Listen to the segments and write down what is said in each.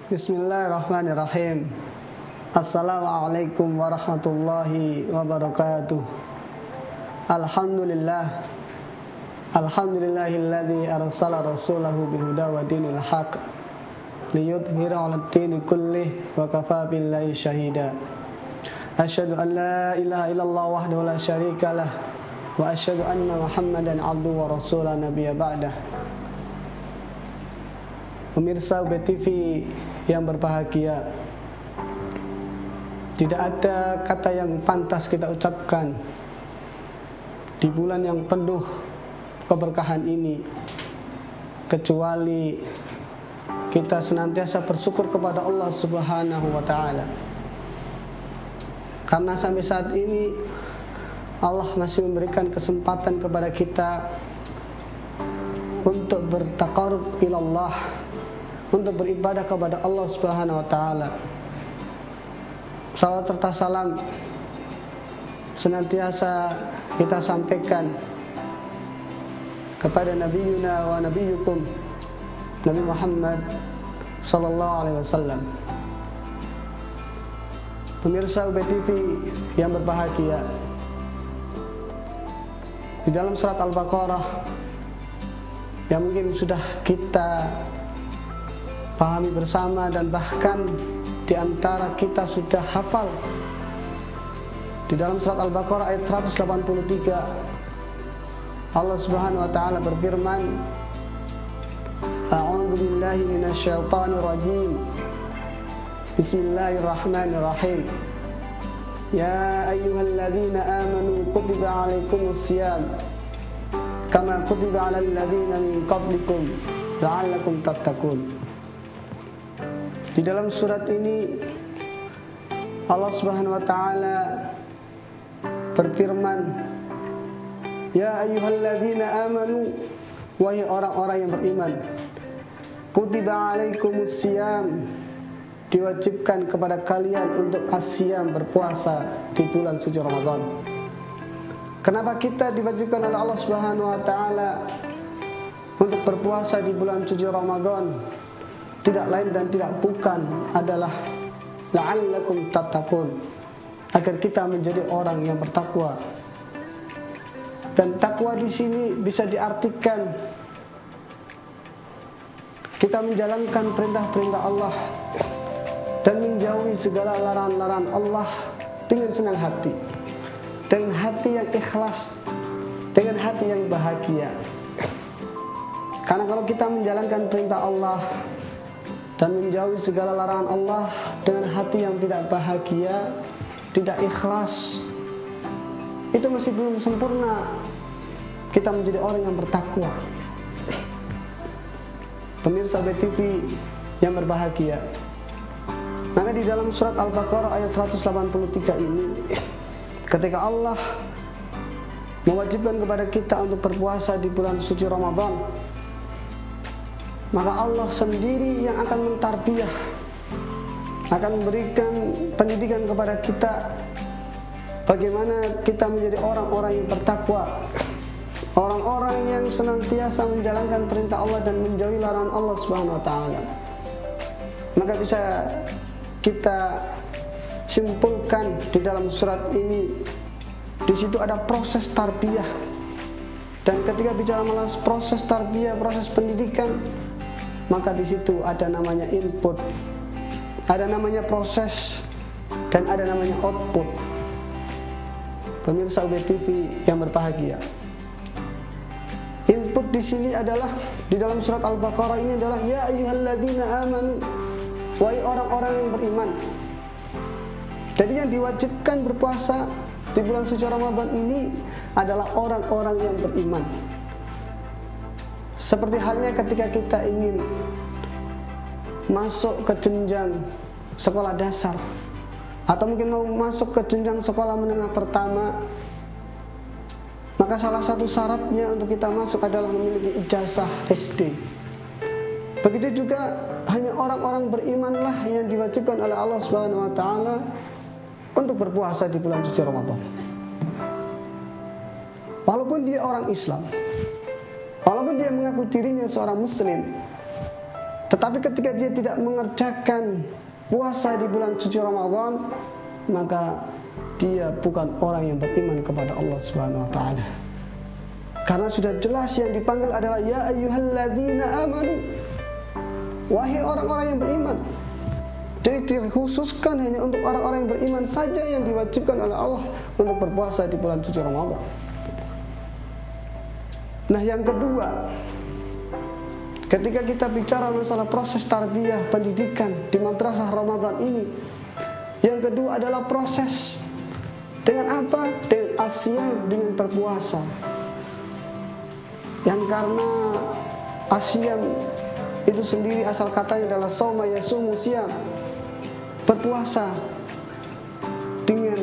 Bismillahirrahmanirrahim. Assalamualaikum warahmatullahi wabarakatuh. Alhamdulillahilladzi arsala rasulahu bil huda wa dinil haq liyudhhira 'alad dini kullih wa kafaa billahi syahida. Asyhadu an la ilaha illallah wahdahu la syarikalah wa asyhadu anna Muhammadan 'abduhu wa rasuluhu nabiyya ba'dah. Pemirsa UB TV yang berbahagia, tidak ada kata yang pantas kita ucapkan di bulan yang penuh keberkahan ini kecuali kita senantiasa bersyukur kepada Allah Subhanahu wa taala. Karena sampai saat ini Allah masih memberikan kesempatan kepada kita untuk bertaqarrub ilallah, untuk beribadah kepada Allah Subhanahu wa taala. Salawat serta salam senantiasa kita sampaikan kepada nabiyuna wa nabiyukum Nabi Muhammad sallallahu alaihi wasallam. Pemirsa UB TV yang berbahagia, di dalam surat Al-Baqarah yang mungkin sudah kita pahami bersama dan bahkan di antara kita sudah hafal, di dalam surat Al-Baqarah ayat 183 Allah Subhanahu wa taala berfirman, A'udzu billahi minasyaitonir rajim. Bismillahirrahmanirrahim. Ya ayyuhalladzina amanu kutiba 'alaikumus syiyam kama kutiba 'alal ladzina min qablikum la'allakum tattaqun. Di dalam surat ini Allah Subhanahu wa taala berfirman, Ya ayyuhalladzina amanu, wahai orang-orang yang beriman, kutiba alaikumus syiyam, diwajibkan kepada kalian untuk asyam, berpuasa di bulan suci Ramadan. Kenapa kita diwajibkan oleh Allah Subhanahu wa taala untuk berpuasa di bulan suci Ramadan? Tidak lain dan tidak bukan adalah la'allakum tattaqun, agar kita menjadi orang yang bertakwa. Dan takwa di sini bisa diartikan kita menjalankan perintah-perintah Allah dan menjauhi segala larangan-larangan Allah dengan senang hati, dengan hati yang ikhlas, dengan hati yang bahagia. Karena kalau kita menjalankan perintah Allah dan menjauhi segala larangan Allah dengan hati yang tidak bahagia, tidak ikhlas, itu masih belum sempurna kita menjadi orang yang bertakwa. Pemirsa UB TV yang berbahagia, maka di dalam surat Al-Baqarah ayat 183 ini, ketika Allah mewajibkan kepada kita untuk berpuasa di bulan suci Ramadan, maka Allah sendiri yang akan mentarbiyah, akan memberikan pendidikan kepada kita bagaimana kita menjadi orang-orang yang bertakwa, orang-orang yang senantiasa menjalankan perintah Allah dan menjauhi larangan Allah Subhanahu wa taala. Maka bisa kita simpulkan di dalam surat ini, di situ ada proses tarbiyah. Dan ketika bicara masalah proses tarbiyah, proses pendidikan, maka di situ ada namanya input, ada namanya proses, dan ada namanya output. Pemirsa UB TV yang berbahagia, input di sini adalah di dalam surat Al-Baqarah ini adalah ya ayyuhalladzina amanu, wahai orang-orang yang beriman. Jadi yang diwajibkan berpuasa di bulan suci Ramadan ini adalah orang-orang yang beriman. Seperti halnya ketika kita ingin masuk ke jenjang sekolah dasar, atau mungkin mau masuk ke jenjang sekolah menengah pertama, maka salah satu syaratnya untuk kita masuk adalah memiliki ijazah SD. Begitu juga hanya orang-orang berimanlah yang diwajibkan oleh Allah Subhanahu wa taala untuk berpuasa di bulan suci Ramadan. Walaupun dia orang Islam, walaupun dia mengaku dirinya seorang muslim, Tetapi ketika dia tidak mengerjakan puasa di bulan suci Ramadan, maka dia bukan orang yang beriman kepada Allah Subhanahu wa taala. Karena sudah jelas yang dipanggil adalah ya ayyuhalladzina amanu, wahai orang-orang yang beriman. Jadi dikhususkan hanya untuk orang-orang yang beriman saja yang diwajibkan oleh Allah untuk berpuasa di bulan suci Ramadan. Nah, yang kedua, ketika kita bicara masalah proses tarbiyah pendidikan di madrasah Ramadan ini, yang kedua adalah proses dengan apa? Dengan asyam, dengan berpuasa. Yang karena asyam itu sendiri asal katanya adalah shauma yasumu syam, berpuasa dengan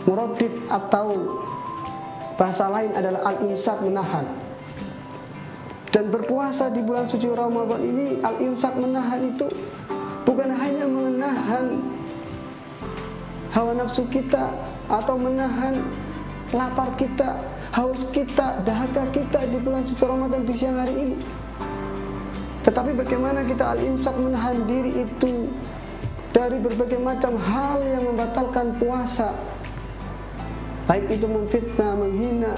muradif atau bahasa lain adalah al-imsak, menahan. Dan berpuasa di bulan suci Ramadan ini, al-imsak, menahan itu bukan hanya menahan hawa nafsu kita atau menahan lapar kita, haus kita, dahaga kita di bulan suci Ramadan di siang hari ini. Tetapi bagaimana kita al-imsak, menahan diri itu dari berbagai macam hal yang membatalkan puasa, baik itu memfitnah, menghina,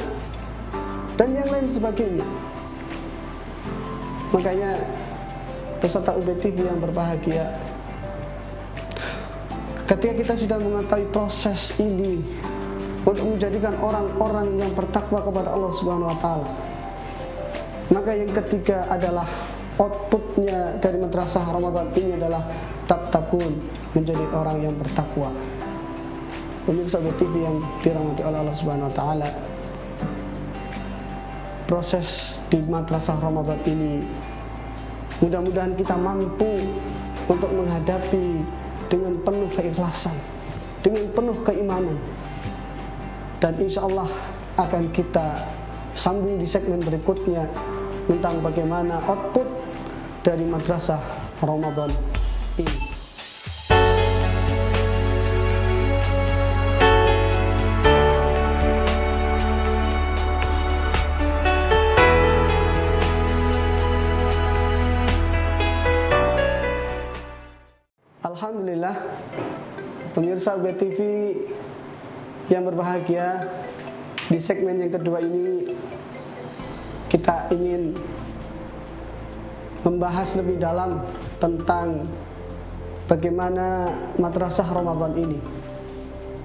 dan yang lain sebagainya. Makanya peserta UB TV yang berbahagia, ketika kita sudah mengetahui proses ini untuk menjadikan orang-orang yang bertakwa kepada Allah Subhanahu wa taala, maka yang ketiga adalah outputnya dari madrasah Ramadan ini adalah takun, menjadi orang yang bertakwa. Pemirsa UB TV yang dirahmati oleh Allah Subhanahu wa taala, proses di madrasah Ramadan ini mudah-mudahan kita mampu untuk menghadapi dengan penuh keikhlasan, dengan penuh keimanan. Dan insya Allah akan kita sambung di segmen berikutnya tentang bagaimana output dari madrasah Ramadan ini. Alhamdulillah, pemirsa UB TV yang berbahagia, di segmen yang kedua ini kita ingin membahas lebih dalam tentang bagaimana madrasah Ramadan ini.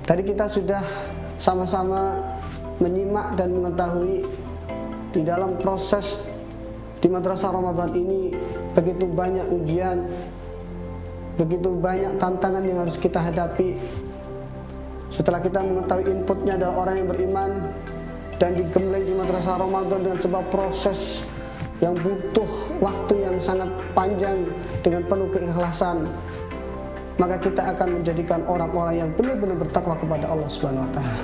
Tadi kita sudah sama-sama menyimak dan mengetahui di dalam proses di madrasah Ramadan ini begitu banyak ujian, begitu banyak tantangan yang harus kita hadapi. Setelah kita mengetahui inputnya adalah orang yang beriman dan digembleng di madrasah Ramadan dengan sebuah proses yang butuh waktu yang sangat panjang dengan penuh keikhlasan, maka kita akan menjadikan orang-orang yang benar-benar bertakwa kepada Allah Subhanahu wa taala.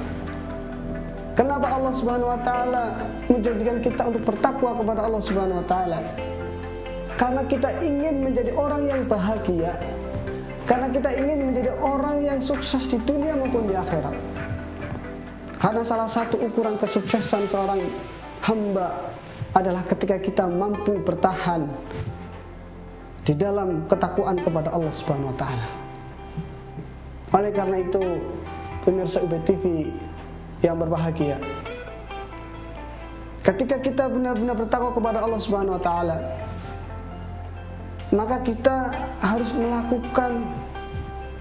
Kenapa Allah Subhanahu wa taala menjadikan kita untuk bertakwa kepada Allah Subhanahu wa taala? Karena kita ingin menjadi orang yang bahagia, karena kita ingin menjadi orang yang sukses di dunia maupun di akhirat. Karena salah satu ukuran kesuksesan seorang hamba adalah ketika kita mampu bertahan di dalam ketakwaan kepada Allah Subhanahu wa taala. Oleh karena itu, pemirsa UB TV yang berbahagia, ketika kita benar-benar bertakwa kepada Allah Subhanahu wa taala, maka kita harus melakukan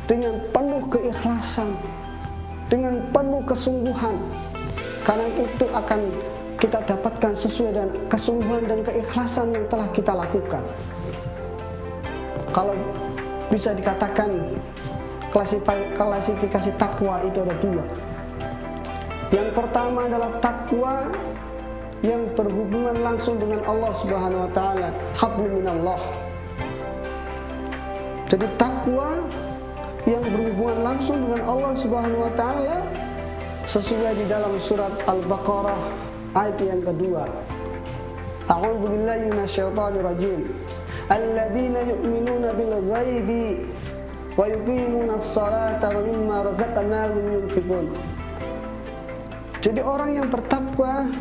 dengan penuh keikhlasan, dengan penuh kesungguhan. Karena itu akan kita dapatkan sesuai dengan kesungguhan dan keikhlasan yang telah kita lakukan. Kalau bisa dikatakan klasifikasi takwa itu ada dua. Yang pertama adalah takwa yang berhubungan langsung dengan Allah Subhanahu wa taala, hablum minallah. Jadi takwa yang berhubungan langsung dengan Allah Subhanahu wa taala sesuai di dalam surat Al-Baqarah ayat yang kedua. A'udzu billahi minasyaitonir rajim. Alladzina yu'minuna bil ghaibi wa yuqimunas salata wa mimma razaqnahum yunfiqun. Jadi orang yang bertakwa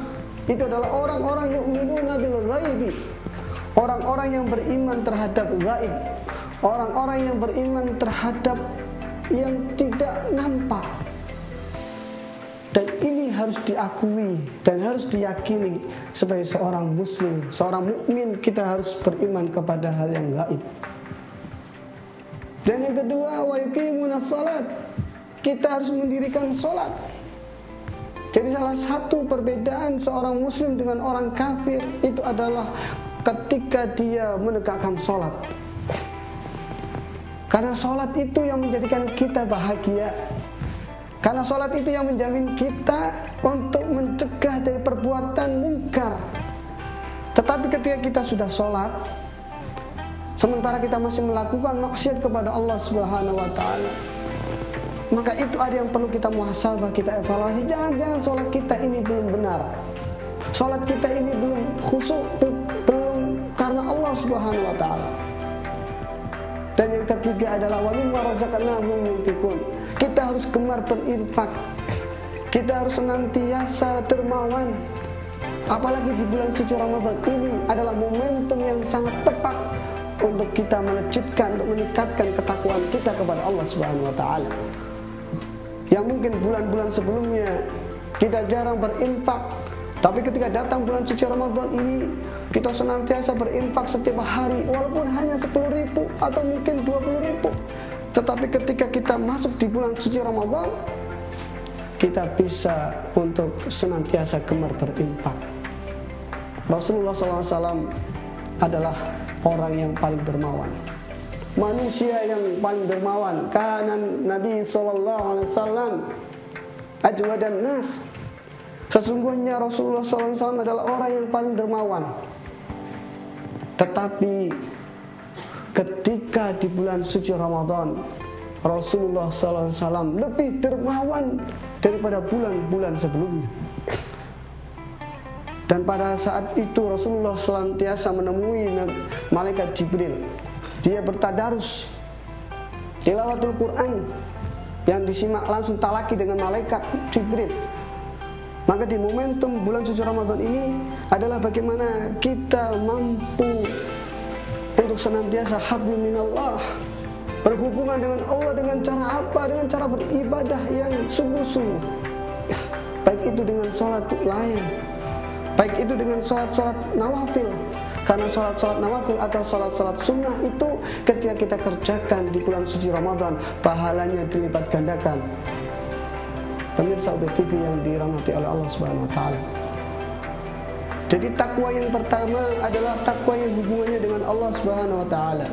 itu adalah orang-orang yu'minuna bil ghaibi, orang-orang yang beriman terhadap gaib, orang-orang yang beriman terhadap yang tidak nampak. Dan ini harus diakui dan harus diyakini sebagai seorang muslim, seorang mukmin, kita harus beriman kepada hal yang gaib. Dan yang kedua, wa yuqimunas shalat, kita harus mendirikan salat. Jadi salah satu perbedaan seorang muslim dengan orang kafir itu adalah ketika dia menegakkan salat. Karena salat itu yang menjadikan kita bahagia. Karena salat itu yang menjamin kita untuk mencegah dari perbuatan mungkar. Tetapi ketika kita sudah salat, sementara kita masih melakukan maksiat kepada Allah Subhanahu wa taala, maka itu ada yang perlu kita muhasabah, kita evaluasi. Jangan-jangan salat kita ini belum benar. Salat kita ini belum khusyuk, belum karena Allah Subhanahu wa taala. Dan yang ketiga adalah wa mimma razaqnahum yunfiqun. Kita harus gemar berinfak. Kita harus senantiasa dermawan. Apalagi di bulan suci Ramadan ini adalah momentum yang sangat tepat untuk kita melejitkan, untuk meningkatkan ketakwaan kita kepada Allah Subhanahu wa taala. Yang mungkin bulan-bulan sebelumnya kita jarang berinfak, tapi ketika datang bulan suci Ramadan ini kita senantiasa berinfak setiap hari, walaupun hanya 10.000 atau mungkin 20.000. Tetapi ketika kita masuk di bulan suci Ramadan, kita bisa untuk senantiasa gemar berinfak. Rasulullah SAW adalah orang yang paling dermawan, manusia yang paling dermawan. Kanan Nabi SAW ajwadan nas. Sesungguhnya Rasulullah SAW adalah orang yang paling dermawan. Tetapi ketika di bulan suci Ramadan, Rasulullah SAW lebih dermawan daripada bulan-bulan sebelumnya. Dan pada saat itu Rasulullah senantiasa menemui malaikat Jibril. Dia bertadarus tilawatul Quran yang disimak langsung talaki dengan malaikat Jibril. Maka di momentum bulan suci Ramadan ini adalah bagaimana kita mampu untuk senantiasa hablum minallah, berhubungan dengan Allah dengan cara apa? Dengan cara beribadah yang sungguh-sungguh. Baik itu dengan salat lain, baik itu dengan salat-salat nawafil. Karena salat-salat nawafil atau salat-salat sunnah itu ketika kita kerjakan di bulan suci Ramadan, pahalanya dilipat gandakan. Pemirsa UB TV yang dirahmati oleh Allah Subhanahu wa taala. Jadi takwa yang pertama adalah takwa yang hubungannya dengan Allah Subhanahu wa taala.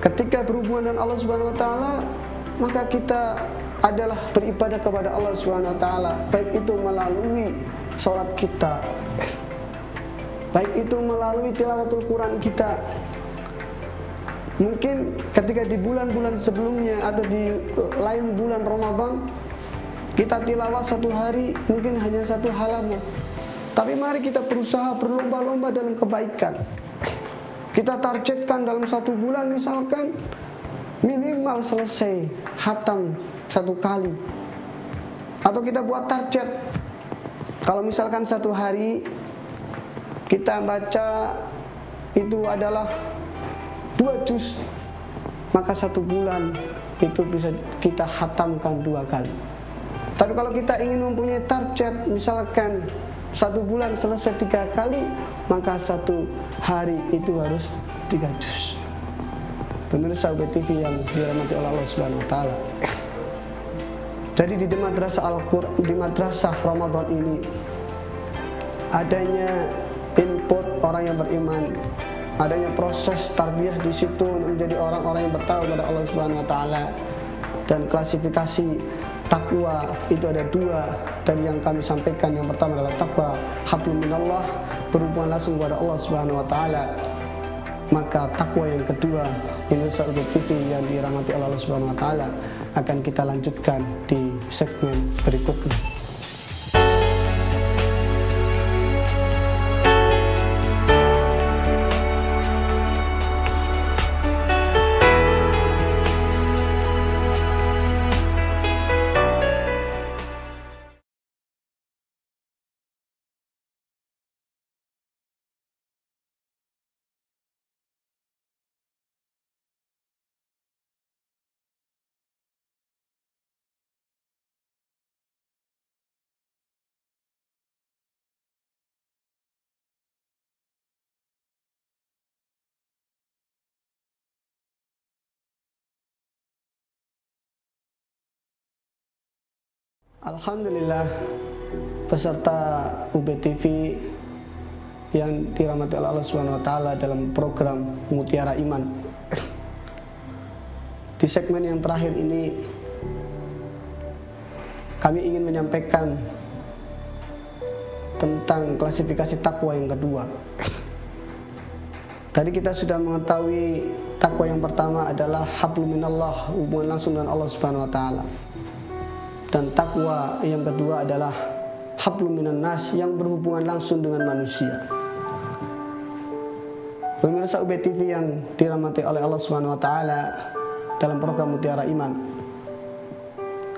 Ketika berhubungan dengan Allah Subhanahu wa taala, maka kita adalah beribadah kepada Allah Subhanahu wa taala, baik itu melalui salat kita, baik itu melalui tilawatul Quran kita. Mungkin ketika di bulan-bulan sebelumnya atau di lain bulan Ramadan kita tilawah satu hari mungkin hanya 1 halaman. Tapi mari kita berusaha berlomba-lomba dalam kebaikan. Kita targetkan dalam 1 bulan misalkan minimal selesai khatam 1 kali. Atau kita buat target, kalau misalkan 1 hari kita baca itu adalah 2 juz, maka 1 bulan itu bisa kita khatamkan 2 kali. Tapi kalau kita ingin mempunyai target, misalkan 1 bulan selesai 3 kali, maka 1 hari itu harus 3 juz. Pemirsa UB TV yang dirahmati oleh Allah Subhanahu wa taala. Jadi di madrasah Al-Qur'an, di madrasah Ramadan ini adanya input orang yang beriman, adanya proses tarbiyah di situ untuk menjadi orang-orang yang bertakwa kepada Allah Subhanahu wa taala. Dan klasifikasi takwa itu ada 2 tadi yang kami sampaikan. Yang pertama adalah takwa hablum minallah, berhubungan langsung kepada Allah Subhanahu wa taala. Maka takwa yang kedua, pemirsa UB TV yang dirahmati Allah Subhanahu wa taala, akan kita lanjutkan di segmen berikutnya. Alhamdulillah, peserta UBTV yang dirahmati Allah Subhanahu wa taala dalam program Mutiara Iman. Di segmen yang terakhir ini kami ingin menyampaikan tentang klasifikasi takwa yang kedua. Tadi kita sudah mengetahui takwa yang pertama adalah hablum minallah, hubungan langsung dengan Allah Subhanahu wa taala. Dan takwa yang kedua adalah hablum minan nas, yang berhubungan langsung dengan manusia. Pemirsa UBTV yang dirahmati oleh Allah Subhanahu wa taala, dalam program Mutiara Iman,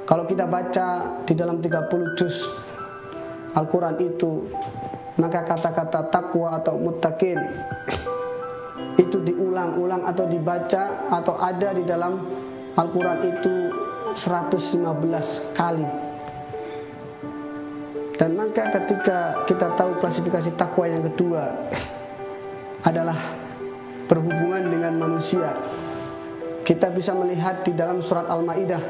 kalau kita baca di dalam 30 juz Al-Quran itu, maka kata-kata takwa atau muttaqin itu diulang-ulang atau dibaca atau ada di dalam Al-Quran itu 115 kali. Dan maka ketika kita tahu klasifikasi takwa yang kedua adalah berhubungan dengan manusia, kita bisa melihat di dalam surat Al-Maidah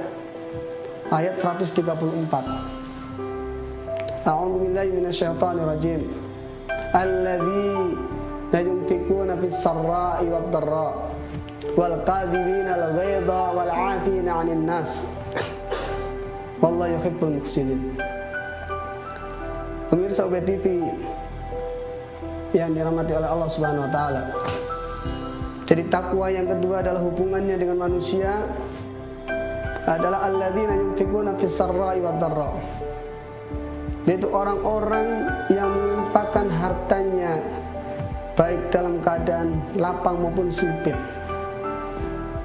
ayat 134. A'udzu billahi minasyaitonir rajim. Alladzina yunfikuna fis sarra'i wad dharra wal qadhibina al ghaidha wal 'afina 'anil nas wallahu yuhibbul muhsinin. Pemirsa UBTV yang dirahmati oleh Allah Subhanahu wa taala, jadi takwa yang kedua adalah hubungannya dengan manusia adalah alladzina yunfikuna fis sarra'i wad dharra, yaitu orang-orang yang menginfakkan hartanya baik dalam keadaan lapang maupun sempit.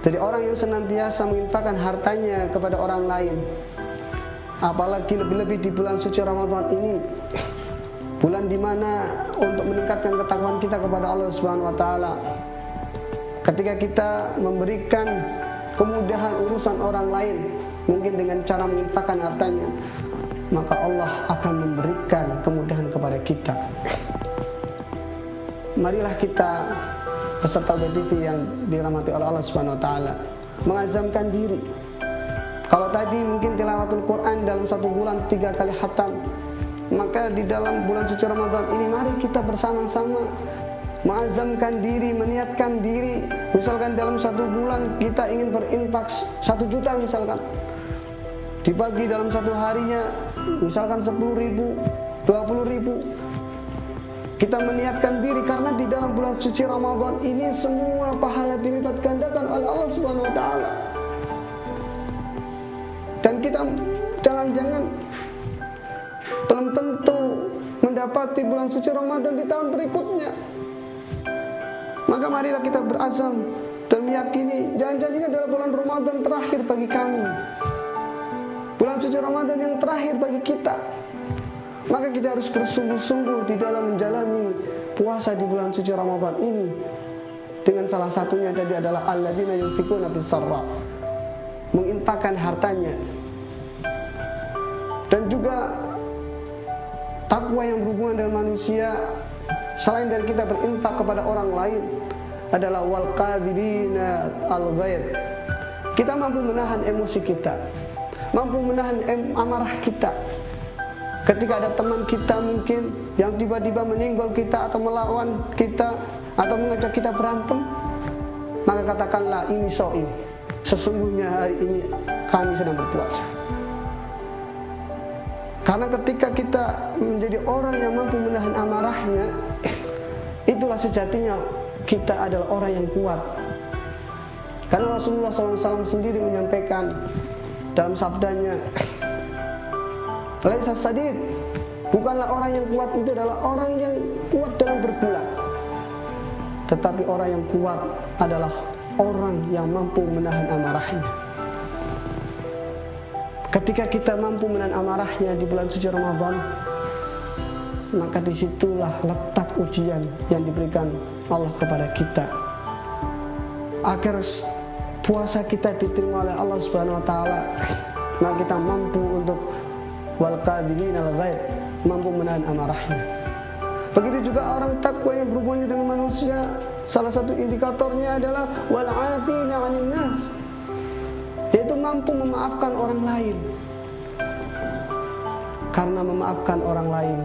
Jadi orang yang senantiasa menginfakkan hartanya kepada orang lain, apalagi lebih-lebih di bulan suci Ramadan ini, bulan dimana untuk meningkatkan ketakwaan kita kepada Allah Subhanahu wa taala, ketika kita memberikan kemudahan urusan orang lain, mungkin dengan cara menginfakkan hartanya, maka Allah akan memberikan kemudahan kepada kita. Marilah kita peserta UBTV yang dirahmati oleh Allah Subhanahu wa taala mengazamkan diri. Kalau tadi mungkin tilawatul Quran dalam satu bulan 3 kali khatam, maka di dalam bulan suci Ramadan ini mari kita bersama-sama mengazamkan diri, meniatkan diri. Misalkan dalam satu bulan kita ingin berinfak 1 juta misalkan, dibagi dalam satu harinya misalkan 10.000, 20.000. Kita meniatkan diri karena di dalam bulan suci Ramadan ini semua pahala dilipat gandakan oleh Allah Subhanahu wa taala. Dan kita jangan-jangan belum tentu mendapati bulan suci Ramadan di tahun berikutnya. Maka marilah kita berazam dan meyakini jangan-jangan ini adalah bulan Ramadan terakhir bagi kami, bulan suci Ramadan yang terakhir bagi kita. Maka kita harus bersungguh-sungguh di dalam menjalani puasa di bulan suci Ramadan ini. Dengan salah satunya tadi adalah alladzina yunfikuna fis sarra, menginfakkan hartanya. Dan juga takwa yang berhubungan dengan manusia, selain dari kita berinfak kepada orang lain, adalah wal qadhibina al ghaid. Kita mampu menahan emosi kita, mampu menahan amarah kita. Ketika ada teman kita mungkin yang tiba-tiba meninggol kita atau melawan kita atau mengajak kita berantem, maka katakanlah ini shaim, sesungguhnya hari ini kami sedang berpuasa. Karena ketika kita menjadi orang yang mampu menahan amarahnya, itulah sejatinya kita adalah orang yang kuat. Karena Rasulullah SAW sendiri menyampaikan dalam sabdanya, laisa sadid, bukanlah orang yang kuat itu adalah orang yang kuat dalam bergulat, tetapi orang yang kuat adalah orang yang mampu menahan amarahnya. Ketika kita mampu menahan amarahnya di bulan suci Ramadan, maka disitulah letak ujian yang diberikan Allah kepada kita, agar puasa kita diterima oleh Allah Subhanahu wa taala. Maka kita mampu untuk wal qadhibina al ghaid, mampu menahan amarahnya. Begitu juga orang takwa yang berhubungan dengan manusia, salah satu indikatornya adalah wal 'afina 'anil nas, yaitu mampu memaafkan orang lain. karena memaafkan orang lain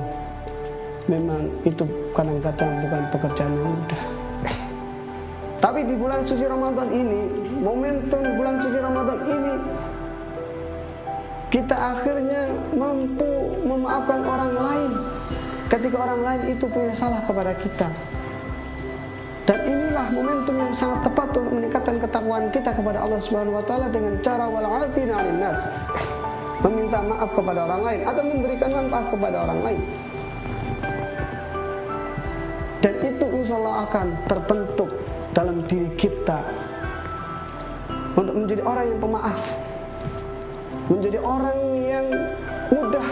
memang itu kadang-kadang bukan pekerjaan yang mudah. Tapi di bulan suci Ramadan ini, momentum bulan suci Ramadan ini, kita akhirnya mampu memaafkan orang lain ketika orang lain itu punya salah kepada kita. Dan inilah momentum yang sangat tepat untuk meningkatkan ketakwaan kita kepada Allah Subhanahu wa taala dengan cara wal 'afina 'anil nas, meminta maaf kepada orang lain atau memberikan manfaat kepada orang lain. Dan itu insyaallah akan terbentuk dalam diri kita untuk menjadi orang yang pemaaf, menjadi orang yang mudah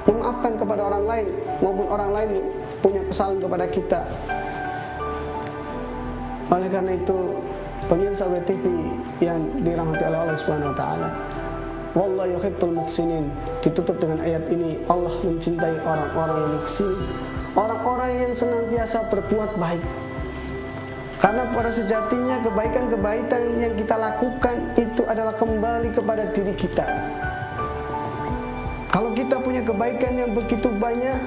memaafkan kepada orang lain maupun orang lain punya kesalahan kepada kita. Oleh karena itu, pemirsa WTV yang dirahmati oleh Allah Subhanahu wa taala, wallahu yuhibbul muhsinin, ditutup dengan ayat ini, Allah mencintai orang-orang yang muhsin, orang-orang yang senantiasa berbuat baik. Karena pada sejatinya kebaikan-kebaikan yang kita lakukan itu adalah kembali kepada diri kita. Kalau kita punya kebaikan yang begitu banyak,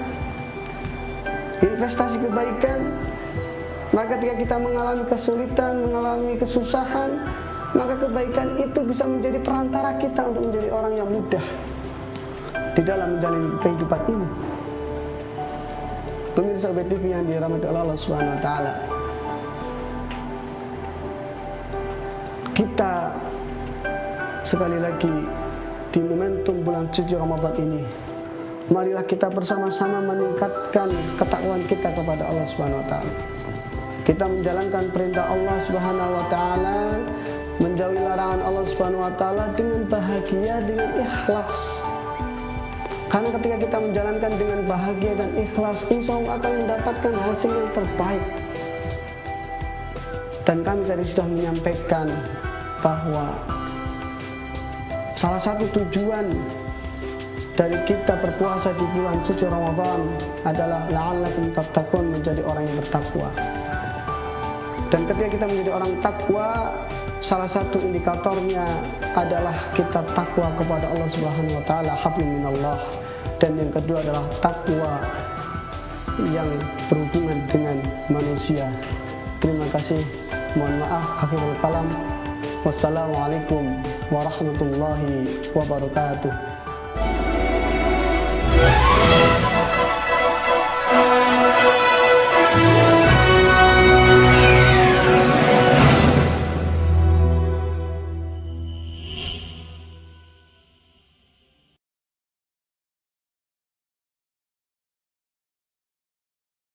investasi kebaikan, maka ketika kita mengalami kesulitan, mengalami kesusahan, maka kebaikan itu bisa menjadi perantara kita untuk menjadi orang yang mudah di dalam menjalani kehidupan ini. Pemirsa BTV yang dirahmati Allah Subhanahu wa taala, kita sekali lagi di momentum bulan suci Ramadan ini, marilah kita bersama-sama meningkatkan ketakwaan kita kepada Allah Subhanahu wa taala. Kita menjalankan perintah Allah Subhanahu wa taala, menjauhi larangan Allah Subhanahu wa taala dengan bahagia, dengan ikhlas. Karena ketika kita menjalankan dengan bahagia dan ikhlas, insyaallah akan mendapatkan hasil yang terbaik. Dan kami tadi sudah menyampaikan bahwa salah satu tujuan dari kita berpuasa di bulan suci Ramadan adalah la'allakum tattaqun, menjadi orang yang bertakwa. Dan ketika kita menjadi orang takwa, salah satu indikatornya adalah kita takwa kepada Allah Subhanahu wa taala, hablum minallah. Dan yang kedua adalah takwa yang berhubungan dengan manusia. Terima kasih. Mohon maaf akhirul kalam. Wassalamualaikum warahmatullahi wabarakatuh.